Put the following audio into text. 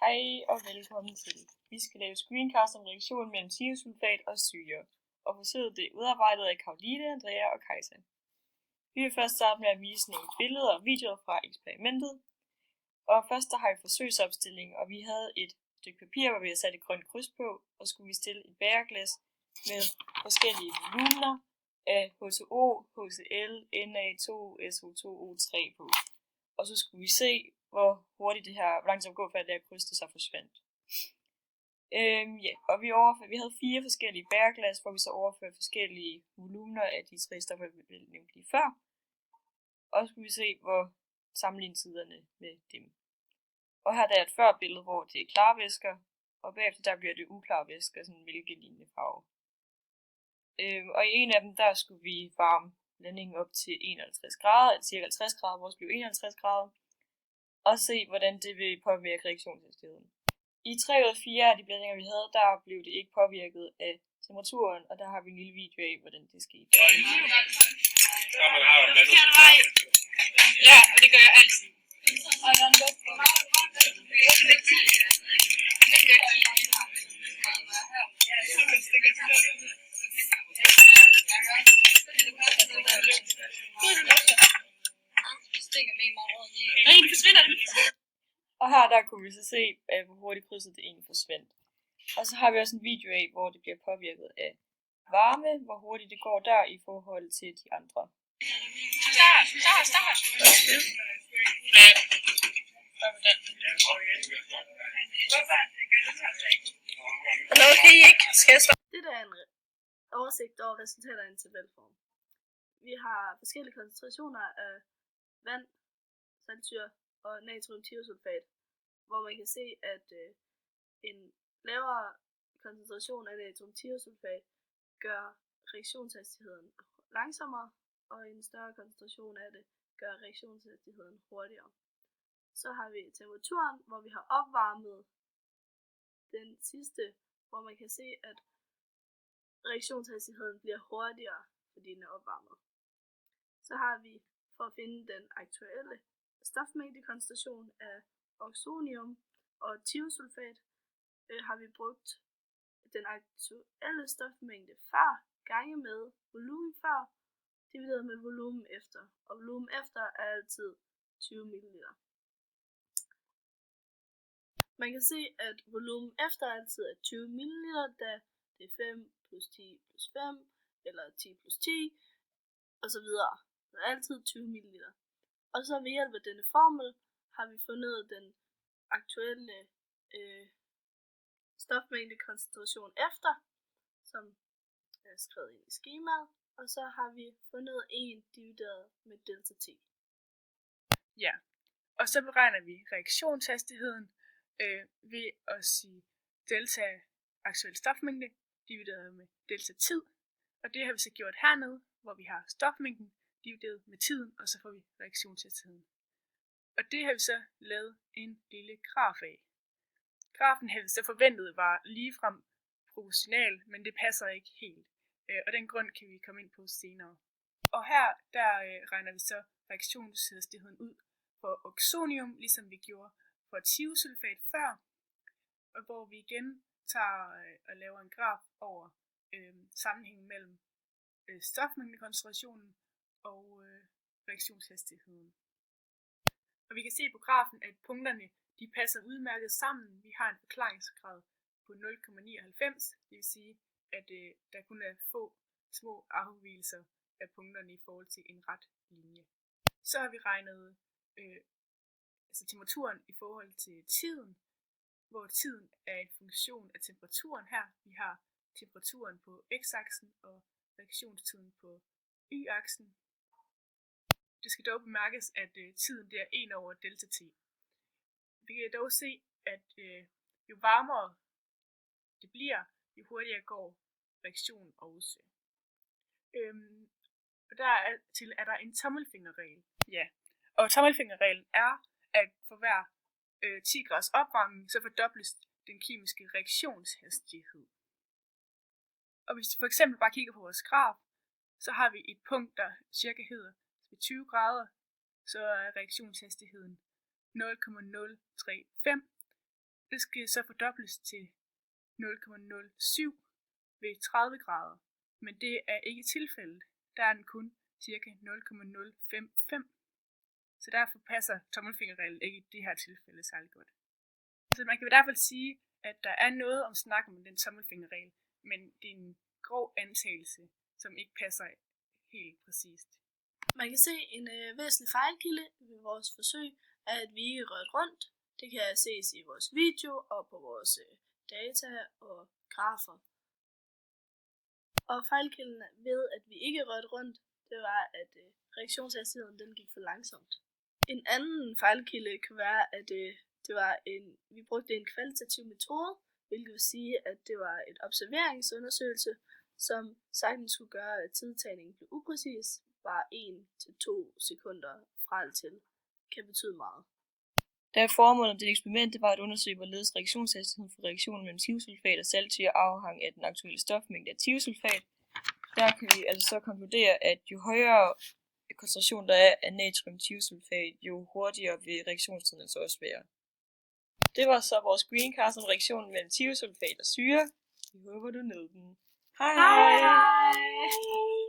Hej og velkommen til. Vi skal lave screencast om reaktionen mellem thiosulfat og syre, og forsøget det er udarbejdet af Karoline, Andrea og Kajsa. Vi vil først starte med at vise nogle billeder og videoer fra eksperimentet. Og først der har vi forsøgsopstilling, og vi havde et stykke papir, hvor vi havde sat et grønt kryds på, og skulle vi stille et bæreglas med forskellige volumener af H2O, HCl, Na2, SO2, O3 på. Og så skulle vi se, hvor hurtigt hvor lang tid det gå, før det her kryds det så forsvandt. Og vi havde 4 forskellige bæreglas, hvor vi så overførte forskellige volumener af de 3 stoffer, vi nævnte lige før. Og så skulle vi se, hvor sammenligne siderne med dem. Og her der er et førbillede, hvor det er klare væsker, og bagefter der bliver det uklare væsker, sådan en mælkelignende farve. Og i en af dem, der skulle vi varme blandingen op til 51 grader, altså cirka 50 grader, vores blev 51 grader, og se, hvordan det vil påvirke reaktionshastigheden. I 3 ud af 4 af de blandinger, vi havde, der blev det ikke påvirket af temperaturen, og der har vi en lille video af, hvordan det skete. Ja, og det gør jeg altid. Og her der kunne vi så se, hvor hurtigt krydset det egentlig forsvandt. Og så har vi også en video af, hvor det bliver påvirket af varme, hvor hurtigt det går der i forhold til de andre. Start. Det er en oversigt over resultater i en tabelform. Vi har forskellige koncentrationer af vand, saltsyre og natriumthiosulfat, hvor man kan se, at en lavere koncentration af natriumthiosulfat gør reaktionshastigheden langsommere, og en større koncentration af det gør reaktionshastigheden hurtigere. Så har vi temperaturen, hvor vi har opvarmet den sidste, hvor man kan se, at reaktionshastigheden bliver hurtigere, fordi den er opvarmet. Så har vi, for at finde den aktuelle stofmængdekoncentration af oxonium og thiosulfat, har vi brugt den aktuelle stofmængde før gange med volumen før, divideret med volumen efter. Og volumen efter er altid 20 ml. Man kan se, at volumen efter altid er 20 ml, da det er 5 plus 10 plus 5, eller 10 plus 10, osv. Så altid 20 ml. Og så ved hjælp af denne formel har vi fundet den aktuelle stofmængdekoncentration efter, som er skrevet ind i skemaet, og så har vi fundet 1 divideret med delta t. Ja, og så beregner vi reaktionshastigheden ved at sige delta aktuel stofmængde divideret med delta tid, og det har vi så gjort hernede, hvor vi har stofmængden divideret med tiden, og så får vi reaktionshastigheden. Og det har vi så lavet en lille graf af. Grafen havde vi så forventet var ligefrem proportional, men det passer ikke helt, og den grund kan vi komme ind på senere. Og her der regner vi så reaktionshastigheden ud for oxonium, ligesom vi gjorde for thiosulfat før, og hvor vi igen tager og laver en graf over sammenhængen mellem stofmængdekoncentrationen og reaktionshastigheden. Og vi kan se på grafen, at punkterne de passer udmærket sammen. Vi har en forklaringsgrad på 0,99, det vil sige, at der kun er få små afvigelser af punkterne i forhold til en ret linje. Så har vi regnet temperaturen i forhold til tiden, hvor tiden er en funktion af temperaturen her. Vi har temperaturen på x-aksen og reaktionstiden på y-aksen. Det skal dog bemærkes, at tiden det er 1 over delta t. Vi kan dog se, at jo varmere det bliver, jo hurtigere går reaktionen også. Og dertil er der en tommelfingerregel. Ja, og tommelfingerreglen er, at for hver 10 graders opvarmning, så fordobles den kemiske reaktionshastighed. Og hvis vi for eksempel bare kigger på vores graf, så har vi et punkt, der cirka hedder ved 20 grader, så er reaktionshastigheden 0,035, Det skal så fordobles til 0,07 ved 30 grader, men det er ikke tilfældet. Der er den kun ca. 0,055. Så derfor passer tommelfingerreglen ikke i det her tilfælde særlig godt. Så man kan i hvert fald sige, at der er noget om snakken om den tommelfingerregel, men det er en grov antagelse, som ikke passer helt præcist. Man kan se en væsentlig fejlkilde ved vores forsøg, er, at vi ikke rørte rundt. Det kan ses i vores video og på vores data og grafer. Og fejlkilden ved, at vi ikke rørte rundt, det var, at reaktionshastigheden den gik for langsomt. En anden fejlkilde kan være, at vi brugte en kvalitativ metode, hvilket vil sige, at det var en observeringsundersøgelse, som sagtens skulle gøre, at tidtagningen blev upræcis, bare 1 til 2 sekunder fra eller til, kan betyde meget. Da formålet med det eksperiment var at undersøge, hvorledes reaktionshastigheden for reaktionen mellem thiosulfat og saltsyre afhang af den aktuelle stofmængde af thiosulfat, der kan vi altså så konkludere, at jo højere koncentration der er af natriumthiosulfat, jo hurtigere vil reaktionstiden altså også være. Det var så vores screencast om reaktionen mellem thiosulfat og syre. Vi håber, du nød den. Hej! Hej!